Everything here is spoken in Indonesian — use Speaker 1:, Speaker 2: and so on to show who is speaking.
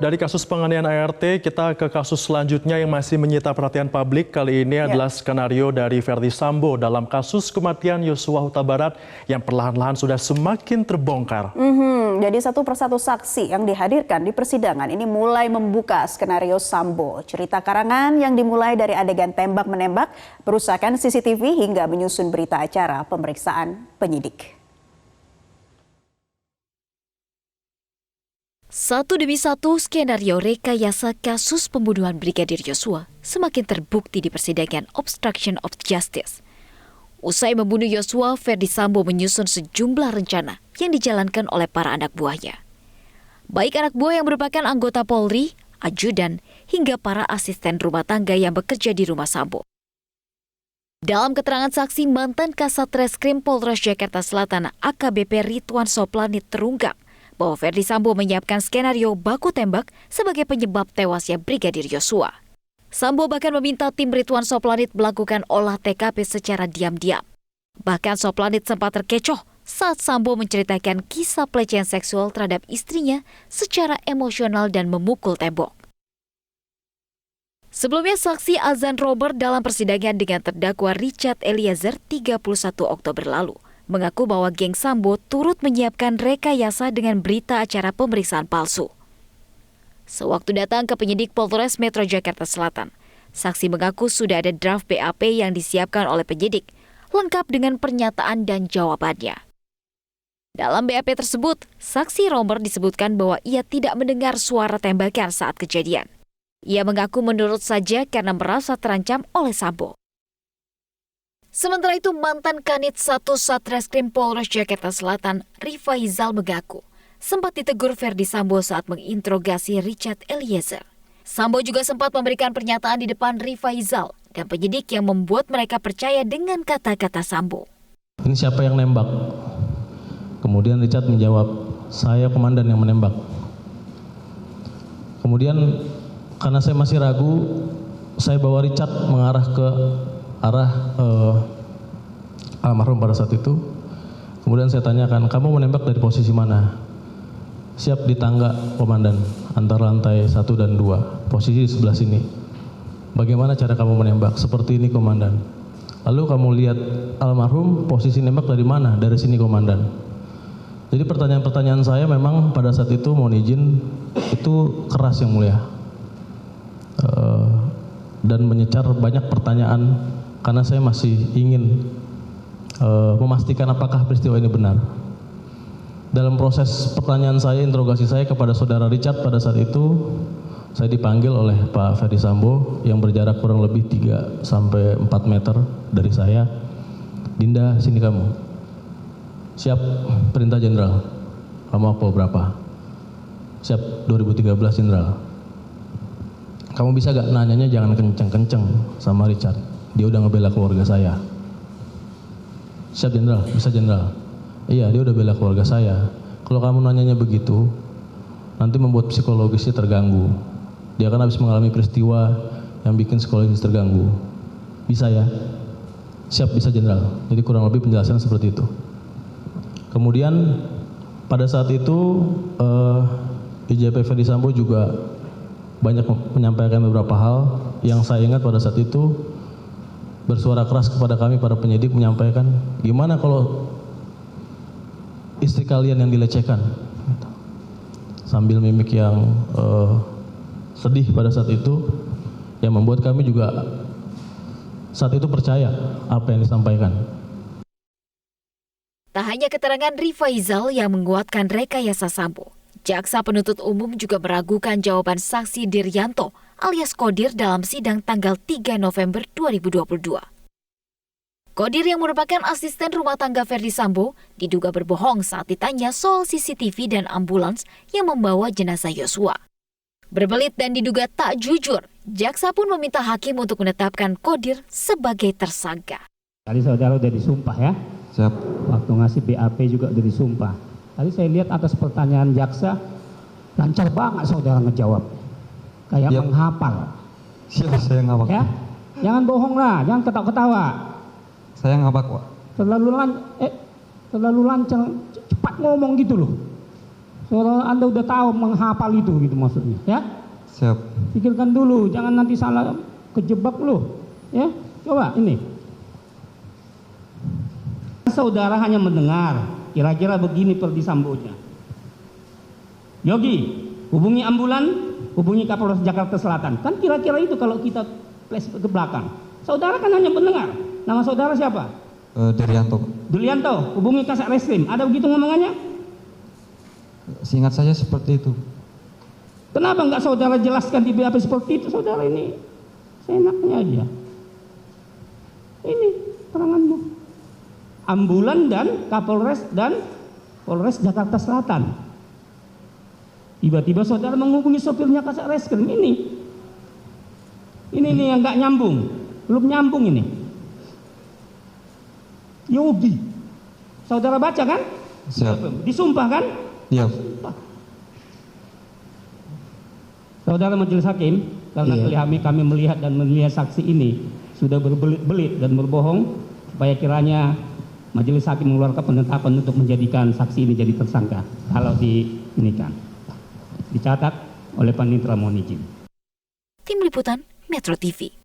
Speaker 1: Dari kasus penganiayaan ART, kita ke kasus selanjutnya yang masih menyita perhatian publik. Kali ini adalah skenario dari Verdi Sambo dalam kasus kematian Yosua Huta Barat yang perlahan-lahan sudah semakin terbongkar.
Speaker 2: Jadi satu persatu saksi yang dihadirkan di persidangan ini mulai membuka skenario Sambo. Cerita karangan yang dimulai dari adegan tembak-menembak, perusakan CCTV hingga menyusun berita acara pemeriksaan penyidik.
Speaker 3: Satu demi satu, skenario rekayasa kasus pembunuhan Brigadir Yosua semakin terbukti di persidangan obstruction of justice. Usai membunuh Yosua, Verdi Sambo menyusun sejumlah rencana yang dijalankan oleh para anak buahnya. Baik anak buah yang merupakan anggota Polri, ajudan, hingga para asisten rumah tangga yang bekerja di rumah Sambo. Dalam keterangan saksi, mantan Kasat Reskrim Polres Jakarta Selatan AKBP Ridwan Soplanit terungkap bahwa Verdi Sambo menyiapkan skenario baku tembak sebagai penyebab tewasnya Brigadir Yosua. Sambo bahkan meminta tim Ridwan Soplanit melakukan olah TKP secara diam-diam. Bahkan Soplanit sempat terkecoh saat Sambo menceritakan kisah pelecehan seksual terhadap istrinya secara emosional dan memukul tembok. Sebelumnya, saksi Azan Robert dalam persidangan dengan terdakwa Richard Eliezer 31 Oktober lalu mengaku bahwa geng Sambo turut menyiapkan rekayasa dengan berita acara pemeriksaan palsu. Sewaktu datang ke penyidik Polres Metro Jakarta Selatan, saksi mengaku sudah ada draft BAP yang disiapkan oleh penyidik, lengkap dengan pernyataan dan jawabannya. Dalam BAP tersebut, saksi Romer disebutkan bahwa ia tidak mendengar suara tembakan saat kejadian. Ia mengaku menurut saja karena merasa terancam oleh Sambo. Sementara itu, mantan Kanit 1 Satreskrim Polres Jakarta Selatan, Rifaizal mengaku sempat ditegur Verdi Sambo saat menginterogasi Richard Eliezer. Sambo juga sempat memberikan pernyataan di depan Rifaizal dan penyidik yang membuat mereka percaya dengan kata-kata Sambo.
Speaker 4: Ini siapa yang nembak? Kemudian Richard menjawab, saya komandan yang menembak. Kemudian karena saya masih ragu, saya bawa Richard mengarah ke arah almarhum pada saat itu. Kemudian saya tanyakan, kamu menembak dari posisi mana? Siap, di tangga komandan, antara lantai 1 dan 2, posisi di sebelah sini. Bagaimana cara kamu menembak? Seperti ini komandan. Lalu kamu lihat almarhum posisi nembak dari mana? Dari sini komandan. Jadi pertanyaan-pertanyaan saya memang pada saat itu, mohon izin, itu keras yang mulia. Dan menyecar banyak pertanyaan karena saya masih ingin memastikan apakah peristiwa ini benar. Dalam proses pertanyaan saya, interogasi saya kepada saudara Richard pada saat itu, saya dipanggil oleh Pak Verdi Sambo yang berjarak kurang lebih 3 sampai 4 meter dari saya. Dinda, sini kamu. Siap, perintah jenderal. Kamu akpol berapa? Siap, 2013 jenderal. Kamu bisa gak nanyanya jangan kenceng-kenceng sama Richard. Dia udah ngebela keluarga saya. Siap jenderal, bisa jenderal. Iya, dia udah bela keluarga saya. Kalau kamu nanyanya begitu, nanti membuat psikologisnya terganggu. Dia kan habis mengalami peristiwa yang bikin psikologis terganggu. Bisa ya? Siap, bisa jenderal. Jadi kurang lebih penjelasan seperti itu. Kemudian pada saat itu IJP Verdi Sambo juga banyak menyampaikan beberapa hal yang saya ingat pada saat itu bersuara keras kepada kami para penyidik menyampaikan, gimana kalau istri kalian yang dilecehkan? Sambil mimik yang sedih pada saat itu, yang membuat kami juga saat itu percaya apa yang disampaikan.
Speaker 3: Tak hanya keterangan Rifaizal yang menguatkan rekayasa Sambo, jaksa penuntut umum juga meragukan jawaban saksi Diryanto alias Kodir dalam sidang tanggal 3 November 2022. Kodir yang merupakan asisten rumah tangga Verdi Sambo diduga berbohong saat ditanya soal CCTV dan ambulans yang membawa jenazah Yosua. Berbelit dan diduga tak jujur, jaksa pun meminta hakim untuk menetapkan Kodir sebagai tersangka.
Speaker 5: Tadi saudara udah disumpah ya?
Speaker 6: Siap.
Speaker 5: Waktu ngasih BAP juga udah disumpah. Tadi saya lihat atas pertanyaan jaksa, lancar banget saudara ngejawab. Kayak menghafal.
Speaker 6: Siap, saya ngabak.
Speaker 5: Ya? Jangan bohong lah, jangan ketawa-ketawa.
Speaker 6: Saya ngabak, Pak.
Speaker 5: Terlalu lancar, cepat ngomong gitu loh. Saudara Anda udah tahu menghafal itu gitu maksudnya, ya?
Speaker 6: Siap.
Speaker 5: Pikirkan dulu, jangan nanti salah kejebak lo, ya? Coba ini. Saudara hanya mendengar, kira-kira begini Ferdi Sambo-nya. Yogi, hubungi ambulan, hubungi Kapolres Jakarta Selatan. Kan kira-kira itu kalau kita flashback ke belakang. Saudara kan hanya mendengar. Nama saudara siapa?
Speaker 6: Derianto.
Speaker 5: Dulianto, hubungi Kasat Reskrim. Ada begitu ngomongannya?
Speaker 6: Seingat saya seperti itu.
Speaker 5: Kenapa nggak saudara jelaskan di BAP seperti itu? Saudara ini seenaknya aja. Ini teranganmu. Ambulan dan Kapolres dan Polres Jakarta Selatan. Tiba-tiba saudara menghubungi sopirnya Kasat Reskrim. Ini nih yang nggak nyambung. Belum nyambung ini. Yogi. Saudara baca kan?
Speaker 6: Siap.
Speaker 5: Disumpah kan?
Speaker 6: Iya.
Speaker 5: Saudara Majelis Hakim, karena kami melihat dan melihat saksi ini sudah berbelit-belit dan berbohong, supaya kiranya Majelis Hakim mengeluarkan penetapan untuk menjadikan saksi ini jadi tersangka. Kalau diinikan, dicatat oleh Panitra mohon izin.
Speaker 3: Tim Liputan Metro TV.